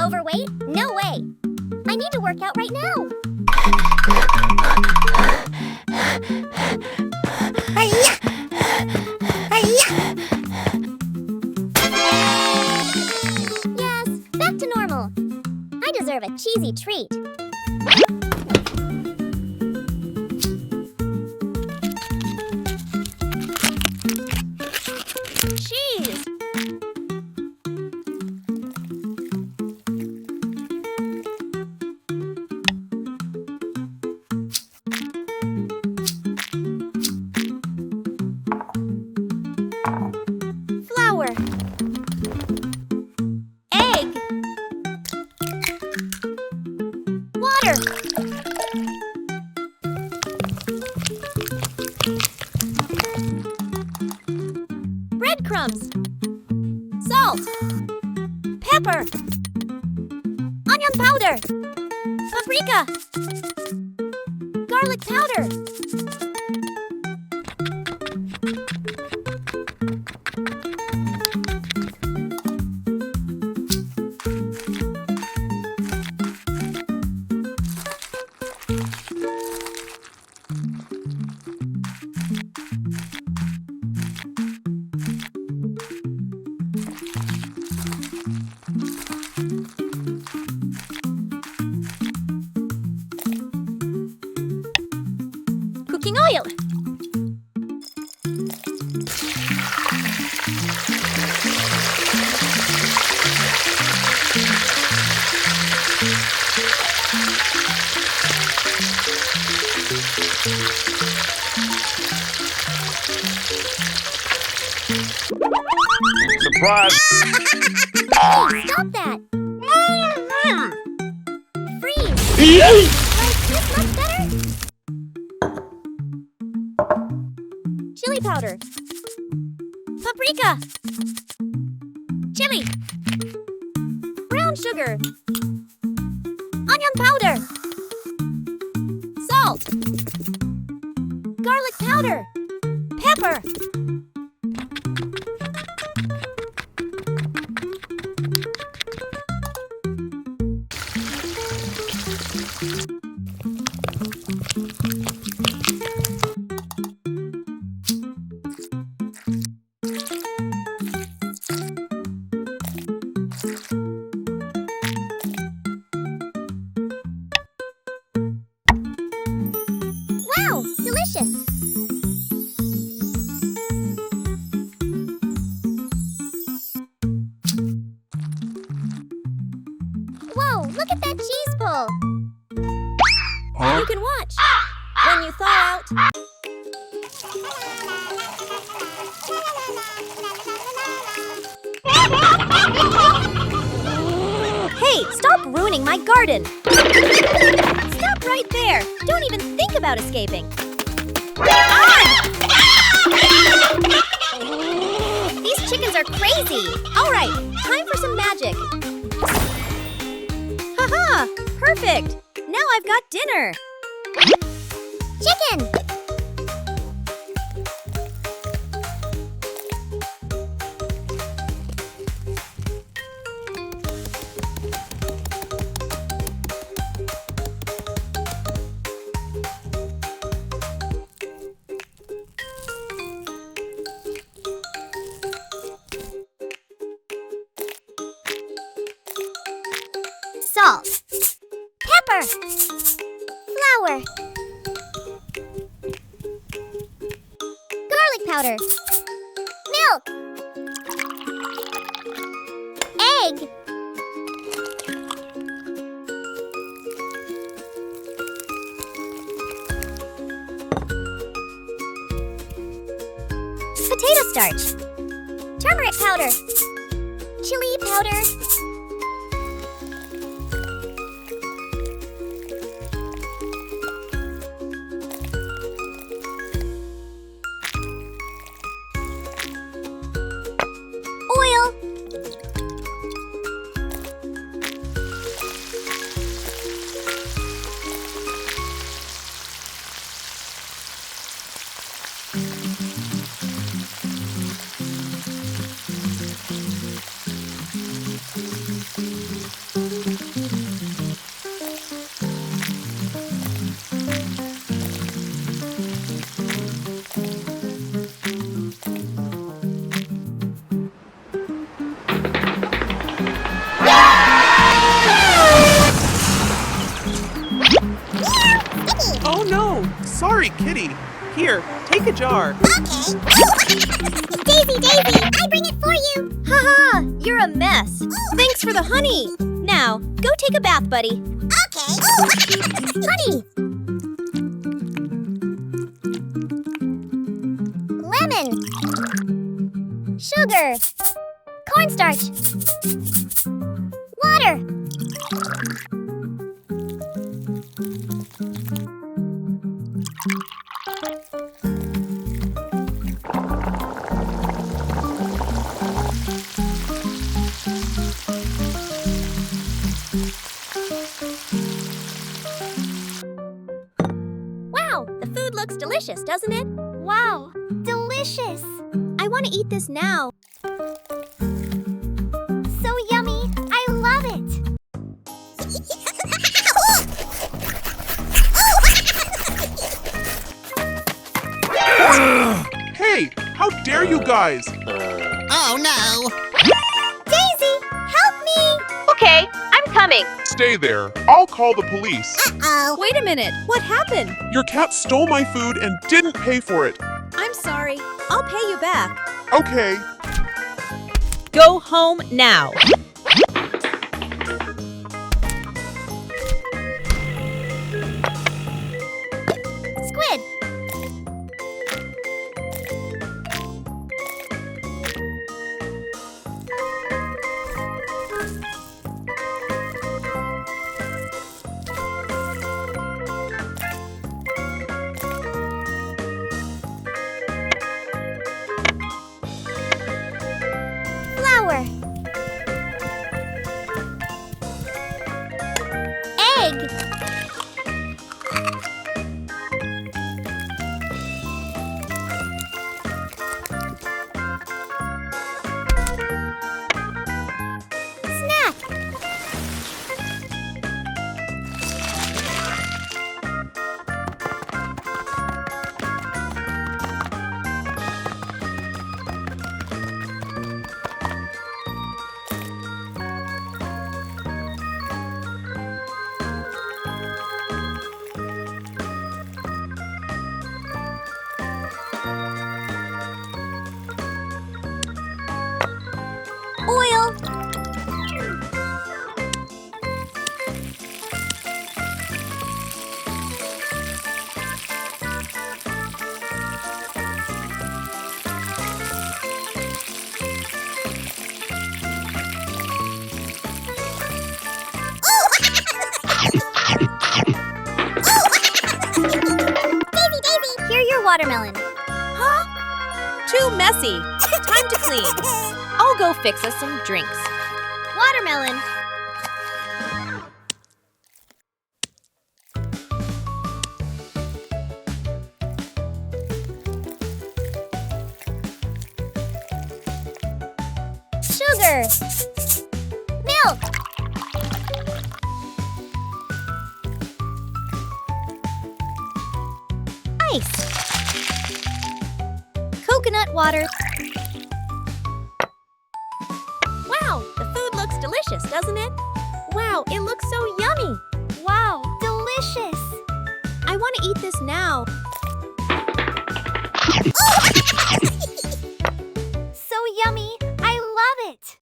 Overweight? No way. I need to work out right now. Yes, back to normal. I deserve a cheesy treat. Cheese! Flour. Egg. Water. Breadcrumbs. Salt. Pepper. Onion powder. Paprika. Garlic powder. Cooking oil. Surprise! Hey, stop that! Freeze! Like this much better? Chili powder. Paprika. Chili. Brown sugar. Onion powder. Salt. Garlic powder. Pepper. Wow, delicious! Whoa, look at that cheese pull! Huh? You can watch when you thaw out. Hey, stop ruining my garden! Stop right there! Don't even think about escaping! Ah! These chickens are crazy! Alright, time for some magic! Haha! Perfect! Now I've got dinner! Chicken! Salt, pepper, flour, garlic powder, milk, egg, potato starch, turmeric powder, chili powder, oil, sorry, Kitty. Here, take a jar. Okay. Daisy, Daisy, I bring it for you. Haha, you're a mess. Thanks for the honey. Now, go take a bath, buddy. Okay. Honey. Lemon. Sugar. Cornstarch. Water. Wow, the food looks delicious, doesn't it? Wow, delicious. I want to eat this now. So yummy. I love it. Hey, how dare you guys? Oh no! Daisy, help me. Okay, I'm coming. Stay there. I'll call the police. Uh-oh. Wait a minute, what happened? Your cat stole my food and didn't pay for it. I'm sorry. I'll pay you back. Okay. Go home now. Squid. Flour. Egg. Snack. Oil. Daisy, Daisy, here your watermelon. Huh? Too messy. Time to clean. I'll go fix us some drinks. Watermelon. Sugar. Milk. Ice. Coconut water. Wow, the food looks delicious, doesn't it? Wow, it looks so yummy. Wow, delicious. I want to eat this now. So yummy. I love it.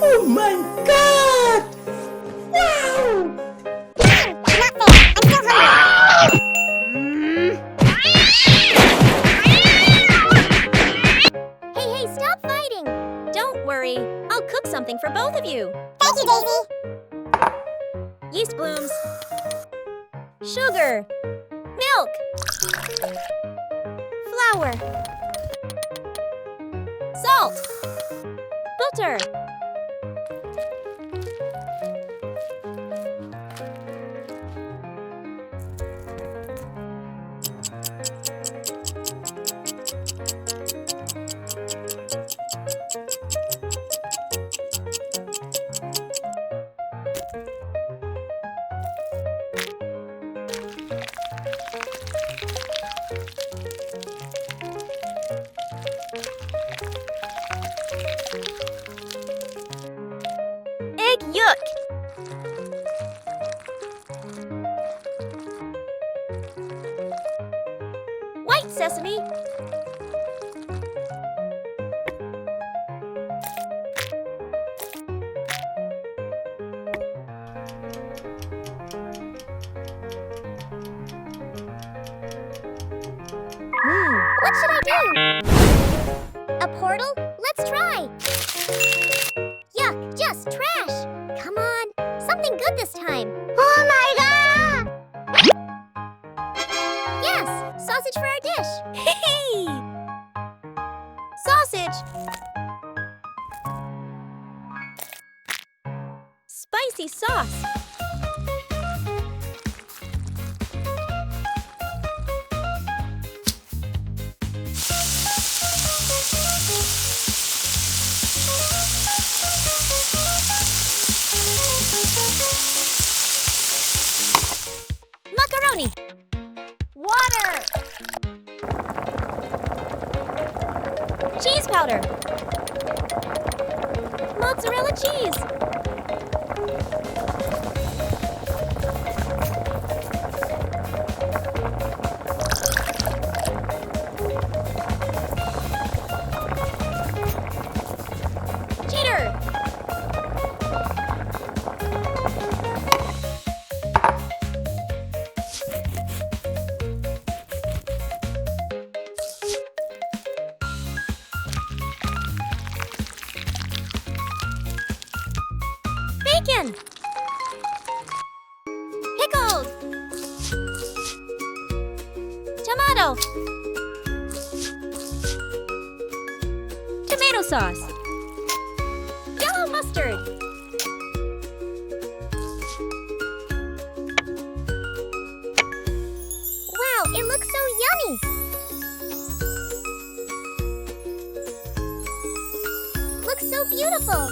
Oh my God! Wow! Not fair. I'm still hungry. Hey, stop fighting. Don't worry, I'll cook something for both of you. Thank you, Daisy. Yeast blooms. Sugar. Milk. Flour. Salt. Butter. What should I do? A portal? Let's try. Yuck, just trash. Come on, something good this time. Oh my god! Yes, sausage for our dish. Hey! Sausage! Spicy sauce. Macaroni. Water! Cheese powder. Mozzarella cheese. Cheddar. Bacon. Pickles. Tomato. Tomato sauce. Yellow mustard. Wow, it looks so yummy! Looks so beautiful!